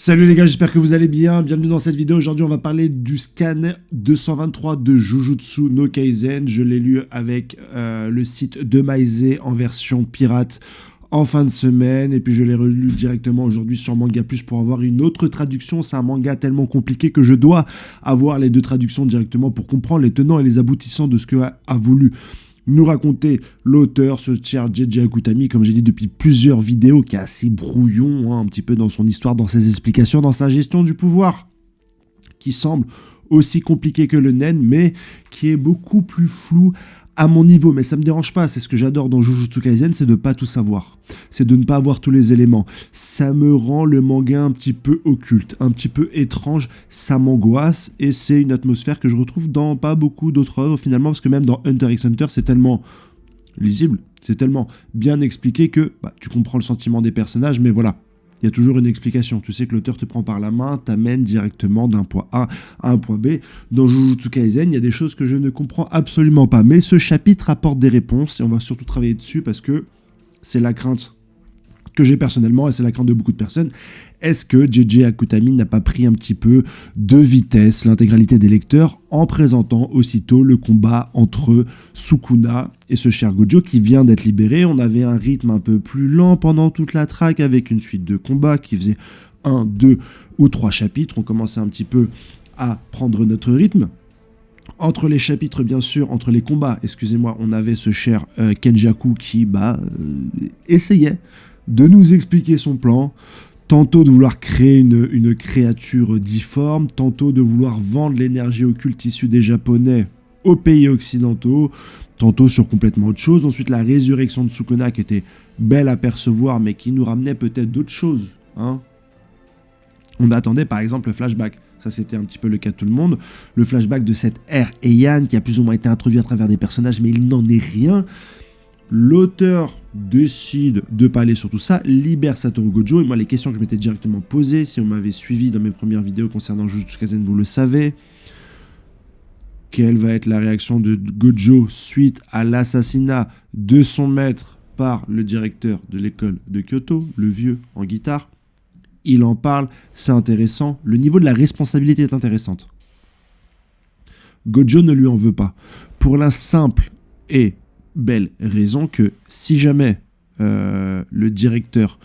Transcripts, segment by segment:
Salut les gars, j'espère que vous allez bien, bienvenue dans cette vidéo. Aujourd'hui on va parler du scan 223 de Jujutsu no Kaisen. Je l'ai lu avec le site de Maizé en version pirate en fin de semaine, et puis je l'ai relu directement aujourd'hui sur Manga Plus pour avoir une autre traduction. C'est un manga tellement compliqué que je dois avoir les deux traductions directement pour comprendre les tenants et les aboutissants de ce que a voulu nous raconter l'auteur, ce cher JJ Akutami, comme j'ai dit depuis plusieurs vidéos, qui est assez brouillon, un petit peu dans son histoire, dans ses explications, dans sa gestion du pouvoir, qui semble aussi compliqué que le nen, mais qui est beaucoup plus flou à mon niveau. Mais ça me dérange pas, c'est ce que j'adore dans Jujutsu Kaisen, c'est de pas tout savoir, c'est de ne pas avoir tous les éléments. Ça me rend le manga un petit peu occulte, un petit peu étrange, ça m'angoisse, et c'est une atmosphère que je retrouve dans pas beaucoup d'autres œuvres finalement, parce que même dans Hunter x Hunter, c'est tellement lisible, c'est tellement bien expliqué que tu comprends le sentiment des personnages, mais voilà, il y a toujours une explication. Tu sais que l'auteur te prend par la main, t'amène directement d'un point A à un point B. Dans Jujutsu Kaisen, il y a des choses que je ne comprends absolument pas. Mais ce chapitre apporte des réponses et on va surtout travailler dessus parce que c'est la crainte que j'ai personnellement et c'est la crainte de beaucoup de personnes. Est-ce que JJ Akutami n'a pas pris un petit peu de vitesse l'intégralité des lecteurs en présentant aussitôt le combat entre Sukuna et ce cher Gojo qui vient d'être libéré? On avait un rythme un peu plus lent pendant toute la track avec une suite de combats qui faisait 1, 2 ou 3 chapitres. On commençait un petit peu à prendre notre rythme. Entre les chapitres, bien sûr, entre les combats, excusez-moi, on avait ce cher Kenjaku qui essayait de nous expliquer son plan, tantôt de vouloir créer une créature difforme, tantôt de vouloir vendre l'énergie occulte issue des Japonais aux pays occidentaux, tantôt sur complètement autre chose. Ensuite, la résurrection de Sukuna qui était belle à percevoir, mais qui nous ramenait peut-être d'autres choses. On attendait par exemple le flashback. Ça, c'était un petit peu le cas de tout le monde. Le flashback de cette ère Heian qui a plus ou moins été introduit à travers des personnages, mais il n'en est rien. L'auteur décide de pas aller sur tout ça, libère Satoru Gojo, et moi les questions que je m'étais directement posées, si on m'avait suivi dans mes premières vidéos concernant Jujutsu Kaisen, vous le savez, quelle va être la réaction de Gojo suite à l'assassinat de son maître par le directeur de l'école de Kyoto, le vieux en guitare. Il en parle, c'est intéressant, le niveau de la responsabilité est intéressante. Gojo ne lui en veut pas, pour la simple et belle raison que si jamais le directeur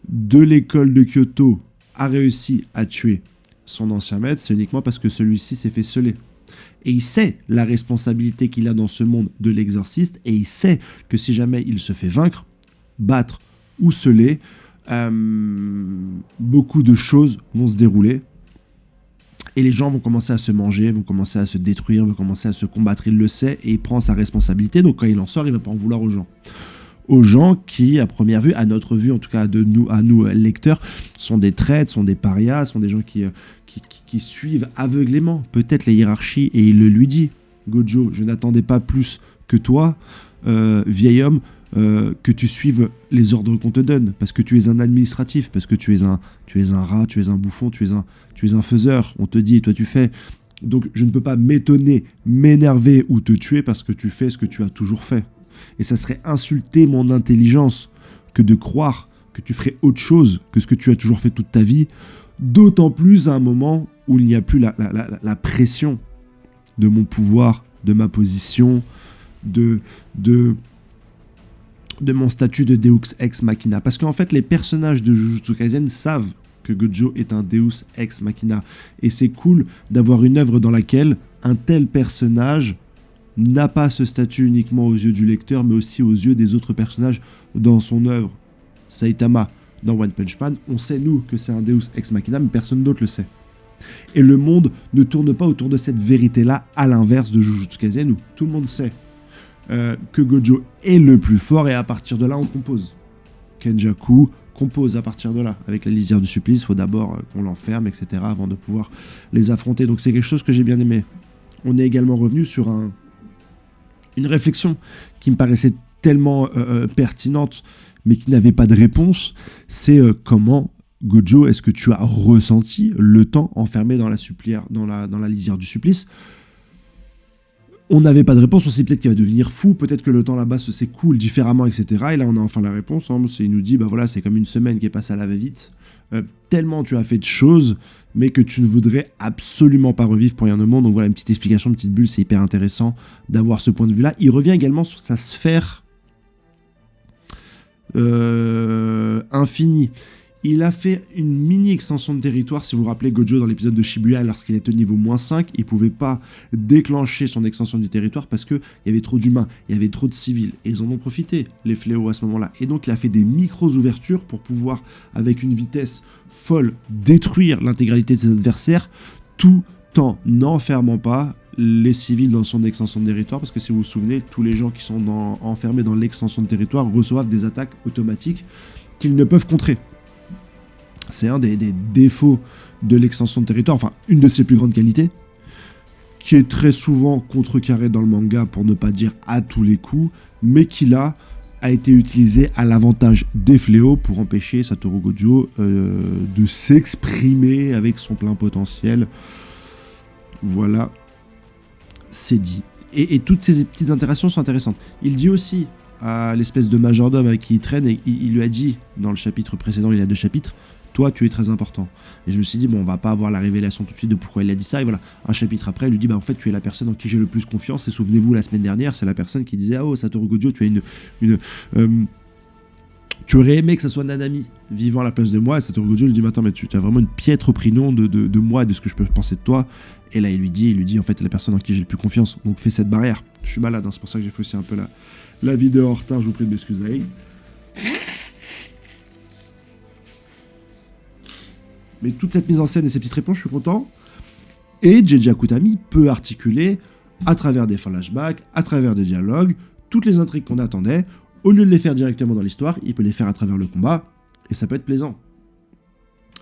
de l'école de Kyoto a réussi à tuer son ancien maître, c'est uniquement parce que celui-ci s'est fait sceller. Et il sait la responsabilité qu'il a dans ce monde de l'exorciste, et il sait que si jamais il se fait vaincre, battre ou sceller, beaucoup de choses vont se dérouler. Et les gens vont commencer à se manger, vont commencer à se détruire, vont commencer à se combattre. Il le sait et il prend sa responsabilité. Donc quand il en sort, il ne va pas en vouloir aux gens. Aux gens qui, à première vue, à notre vue, en tout cas à nous lecteurs, sont des traîtres, sont des parias, sont des gens qui suivent aveuglément peut-être les hiérarchies. Et il le lui dit. Gojo, je n'attendais pas plus que toi, vieil homme, que tu suives les ordres qu'on te donne, parce que tu es un administratif, parce que tu es un rat, tu es un bouffon, tu es un faiseur, on te dit et toi tu fais. Donc je ne peux pas m'étonner, m'énerver ou te tuer parce que tu fais ce que tu as toujours fait. Et ça serait insulter mon intelligence que de croire que tu ferais autre chose que ce que tu as toujours fait toute ta vie, d'autant plus à un moment où il n'y a plus la pression de mon pouvoir, de ma position, de mon statut de Deus Ex Machina. Parce qu'en fait, les personnages de Jujutsu Kaisen savent que Gojo est un Deus Ex Machina. Et c'est cool d'avoir une œuvre dans laquelle un tel personnage n'a pas ce statut uniquement aux yeux du lecteur, mais aussi aux yeux des autres personnages dans son œuvre. Saitama, dans One Punch Man, on sait, nous, que c'est un Deus Ex Machina, mais personne d'autre le sait. Et le monde ne tourne pas autour de cette vérité-là, à l'inverse de Jujutsu Kaisen, où tout le monde sait que Gojo est le plus fort, et à partir de là on compose. Kenjaku compose à partir de là. Avec la lisière du supplice, il faut d'abord qu'on l'enferme, etc. avant de pouvoir les affronter. Donc c'est quelque chose que j'ai bien aimé. On est également revenu sur une réflexion qui me paraissait tellement pertinente, mais qui n'avait pas de réponse. C'est comment, Gojo, est-ce que tu as ressenti le temps enfermé dans la lisière du supplice? On n'avait pas de réponse, on s'est dit peut-être qu'il va devenir fou, peut-être que le temps là-bas se s'écoule différemment, etc. Et là, on a enfin la réponse. Hein. Il nous dit, bah voilà, c'est comme une semaine qui est passée à la va-vite. Tellement tu as fait de choses, mais que tu ne voudrais absolument pas revivre pour rien au monde. Donc voilà, une petite explication, une petite bulle, c'est hyper intéressant d'avoir ce point de vue-là. Il revient également sur sa sphère infinie. Il a fait une mini-extension de territoire, si vous vous rappelez Gojo dans l'épisode de Shibuya, lorsqu'il était au niveau -5, il ne pouvait pas déclencher son extension du territoire parce qu'il y avait trop d'humains, il y avait trop de civils, et ils en ont profité, les fléaux à ce moment-là. Et donc il a fait des micros-ouvertures pour pouvoir, avec une vitesse folle, détruire l'intégralité de ses adversaires, tout en n'enfermant pas les civils dans son extension de territoire, parce que si vous vous souvenez, tous les gens qui sont enfermés dans l'extension de territoire reçoivent des attaques automatiques qu'ils ne peuvent contrer. C'est un des défauts de l'extension de territoire, enfin une de ses plus grandes qualités, qui est très souvent contrecarrée dans le manga, pour ne pas dire à tous les coups, mais qui là a été utilisé à l'avantage des fléaux pour empêcher Satoru Gojo de s'exprimer avec son plein potentiel. Voilà, c'est dit. Et toutes ces petites interactions sont intéressantes. Il dit aussi à l'espèce de majordome avec qui il traîne, et il lui a dit, dans le chapitre précédent, il y a 2 chapitres, toi tu es très important. Et je me suis dit, bon, on va pas avoir la révélation tout de suite de pourquoi il a dit ça, et voilà, un chapitre après, il lui dit, bah en fait tu es la personne en qui j'ai le plus confiance, et souvenez-vous, la semaine dernière, c'est la personne qui disait, ah oh Satoru Gojo, tu as tu aurais aimé que ça soit Nanami vivant à la place de moi, et Satoru Gojo lui dit, mais attends, mais tu as vraiment une piètre opinion de moi, de ce que je peux penser de toi. Et là il lui dit en fait, la personne en qui j'ai le plus confiance, donc fais cette barrière. Je suis malade, hein, c'est pour ça que j'ai fait aussi un peu la vidéo en retard, je vous prie de m'excuser. Mais toute cette mise en scène et ces petites réponses, je suis content. Et Jeiji Akutami peut articuler, à travers des flashbacks, à travers des dialogues, toutes les intrigues qu'on attendait. Au lieu de les faire directement dans l'histoire, il peut les faire à travers le combat, et ça peut être plaisant.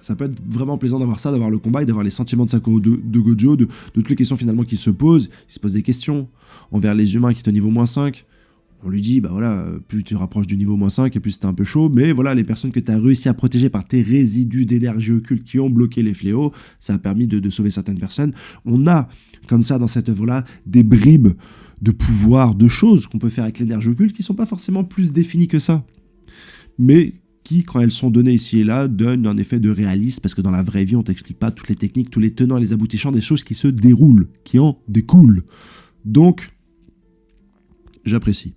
Ça peut être vraiment plaisant d'avoir ça, d'avoir le combat et d'avoir les sentiments de Satoru de Gojo, de toutes les questions finalement qui se posent. Il se pose des questions envers les humains qui sont au niveau -5. On lui dit, bah voilà, plus tu te rapproches du niveau -5 et plus c'était un peu chaud, mais voilà, les personnes que tu as réussi à protéger par tes résidus d'énergie occulte qui ont bloqué les fléaux, ça a permis de sauver certaines personnes. On a, comme ça, dans cette œuvre-là, des bribes de pouvoir, de choses qu'on peut faire avec l'énergie occulte qui sont pas forcément plus définies que ça, mais qui, quand elles sont données ici et là, donnent un effet de réalisme, parce que dans la vraie vie, on t'explique pas toutes les techniques, tous les tenants et les aboutissants des choses qui se déroulent, qui en découlent. Donc, j'apprécie.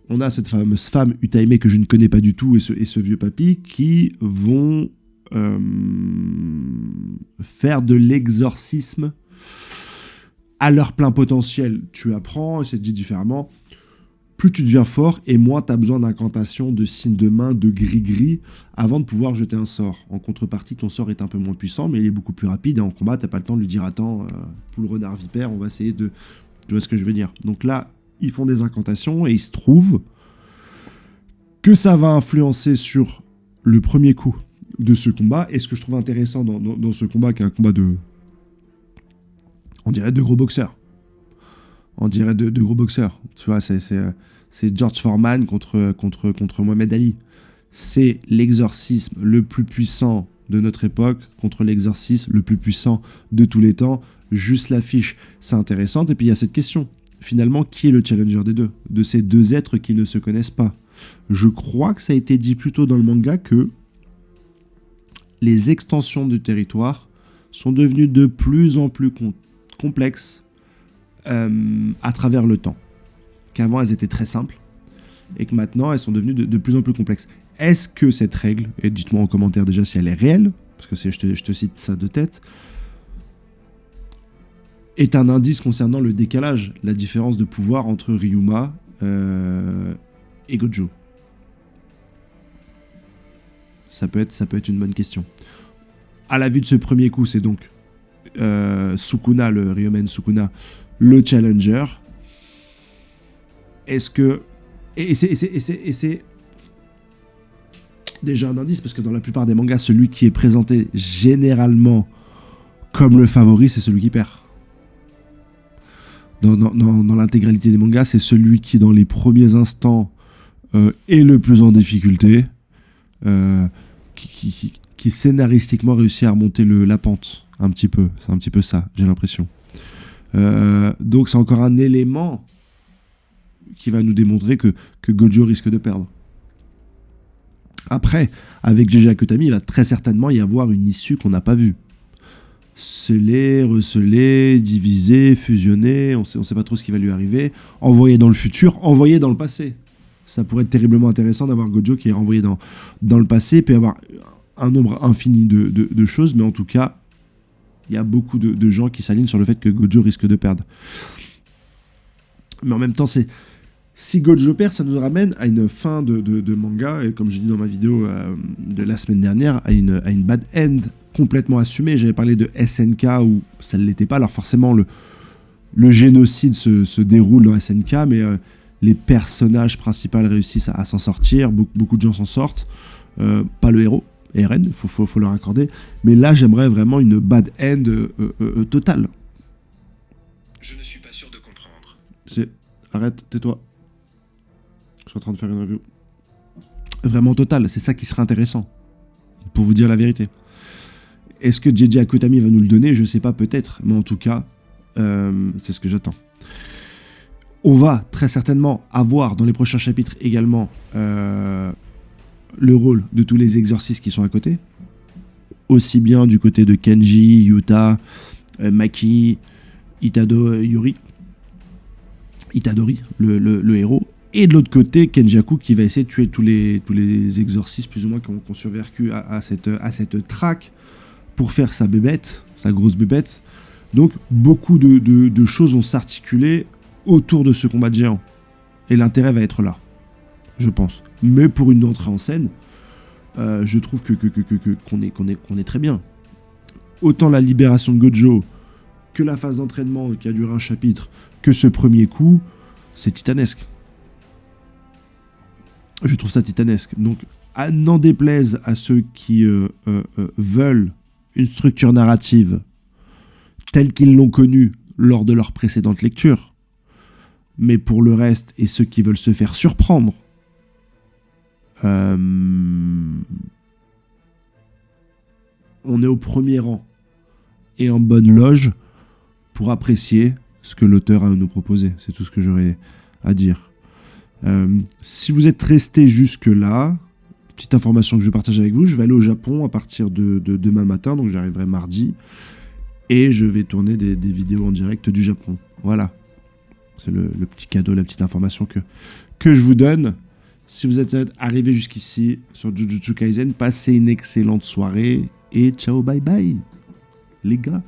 On a cette fameuse femme Utaime que je ne connais pas du tout, et ce vieux papy qui vont faire de l'exorcisme à leur plein potentiel. Tu apprends, et c'est dit différemment, plus tu deviens fort et moins tu as besoin d'incantations, de signes de main, de gris-gris avant de pouvoir jeter un sort. En contrepartie, ton sort est un peu moins puissant, mais il est beaucoup plus rapide, et en combat, t'as pas le temps de lui dire, attends, poule renard vipère, on va essayer de... Tu vois ce que je veux dire. Donc là, ils font des incantations, et il se trouve que ça va influencer sur le premier coup de ce combat. Et ce que je trouve intéressant dans ce combat, qui est un combat de... On dirait de gros boxeurs. On dirait de gros boxeurs. Tu vois, c'est George Foreman contre Mohamed Ali. C'est l'exorcisme le plus puissant de notre époque contre l'exorcisme le plus puissant de tous les temps. Juste l'affiche, c'est intéressant. Et puis il y a cette question. Finalement, qui est le challenger des deux? De ces deux êtres qui ne se connaissent pas. Je crois que ça a été dit plus tôt dans le manga que les extensions du territoire sont devenues de plus en plus complexes à travers le temps. Qu'avant, elles étaient très simples et que maintenant, elles sont devenues de plus en plus complexes. Est-ce que cette règle, et dites-moi en commentaire déjà si elle est réelle, parce que je te cite ça de tête, est un indice concernant le décalage, la différence de pouvoir entre Ryuma et Gojo. Ça peut être une bonne question. À la vue de ce premier coup, c'est donc Sukuna, le Ryomen Sukuna, le challenger. Est-ce que... Et c'est déjà un indice, parce que dans la plupart des mangas, celui qui est présenté généralement comme le favori, c'est celui qui perd. Dans l'intégralité des mangas, c'est celui qui, dans les premiers instants, est le plus en difficulté, qui scénaristiquement réussit à remonter la pente, un petit peu. C'est un petit peu ça, j'ai l'impression. Donc c'est encore un élément qui va nous démontrer que Gojo risque de perdre. Après, avec GG Akutami, il va très certainement y avoir une issue qu'on n'a pas vue. Sceller, receller, diviser, fusionner, on sait pas trop ce qui va lui arriver, envoyer dans le futur, envoyer dans le passé. Ça pourrait être terriblement intéressant d'avoir Gojo qui est renvoyé dans le passé, puis avoir un nombre infini de choses, mais en tout cas, il y a beaucoup de gens qui s'alignent sur le fait que Gojo risque de perdre. Mais en même temps, si Gojo perd, ça nous ramène à une fin de manga, et comme j'ai dit dans ma vidéo de la semaine dernière, à une bad end complètement assumée. J'avais parlé de SNK où ça ne l'était pas, alors forcément le génocide se déroule dans SNK, mais les personnages principaux réussissent à s'en sortir, beaucoup de gens s'en sortent, pas le héros, Eren, faut leur accorder, mais là j'aimerais vraiment une bad end totale. Je ne suis pas sûr de comprendre. Arrête, tais-toi. Je suis en train de faire une review. Vraiment totale, c'est ça qui serait intéressant, pour vous dire la vérité. Est-ce que JJ Akutami va nous le donner? Je sais pas, peut-être, mais en tout cas, c'est ce que j'attends. On va très certainement avoir dans les prochains chapitres également le rôle de tous les exorcistes qui sont à côté, aussi bien du côté de Kenji, Yuta, Maki, Itadori, le héros, et de l'autre côté Kenjaku qui va essayer de tuer tous les exorcistes plus ou moins qui ont survécu à cette traque pour faire sa bébête, sa grosse bébête. Donc beaucoup de choses vont s'articuler autour de ce combat de géant. Et l'intérêt va être là, je pense. Mais pour une entrée en scène, je trouve qu'on est très bien. Autant la libération de Gojo, que la phase d'entraînement qui a duré un chapitre, que ce premier coup, c'est titanesque. Je trouve ça titanesque. Donc, n'en déplaise à ceux qui veulent une structure narrative telle qu'ils l'ont connue lors de leur précédente lecture, mais pour le reste, et ceux qui veulent se faire surprendre, on est au premier rang et en bonne loge pour apprécier ce que l'auteur a à nous proposer. C'est tout ce que j'aurais à dire. Si vous êtes resté jusque-là, petite information que je partage avec vous, je vais aller au Japon à partir de demain matin, donc j'arriverai mardi, et je vais tourner des vidéos en direct du Japon. Voilà. C'est le petit cadeau, la petite information que je vous donne. Si vous êtes arrivé jusqu'ici sur Jujutsu Kaisen, passez une excellente soirée et ciao, bye bye, les gars.